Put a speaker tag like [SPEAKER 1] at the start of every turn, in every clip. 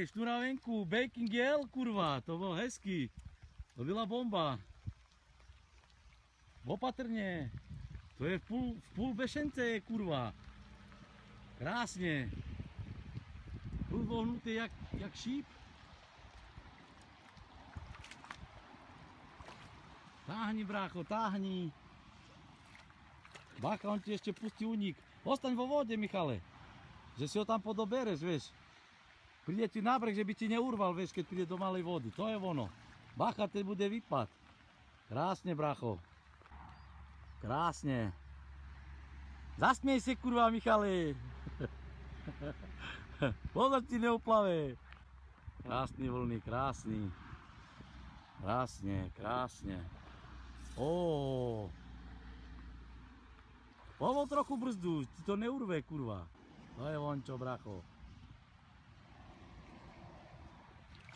[SPEAKER 1] Šnura venku, baking jel, kurva, to bylo hezký. To byla bomba. Opatrně. To je v půl bešence, kurva. Krásně. Půl vohnutý jak šíp. Táhni, brácho, táhni. Bacha, on ti ještě pustí unik. Ostaň vo vodě, Michale. Že si ho tam podobereš, vieš. Príde ti na breh, že by ti neurval, vieš, keď príde do malej vody. To je ono. Bacha, teď bude výpad. Krásne, bracho. Krásne. Zasmiej si, kurva, Michale. Pozor, ti neuplave. Krásny vlny, krásny. Krásne, krásne. Povol trochu brzdu, ti to neurve, kurva. To je vončo, bracho.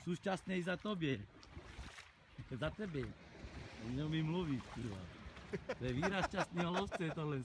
[SPEAKER 1] Sú šťastné i za tobie. Za tebe. Neumím mluviť, kurva. To je výraz šťastného lovce, tohle.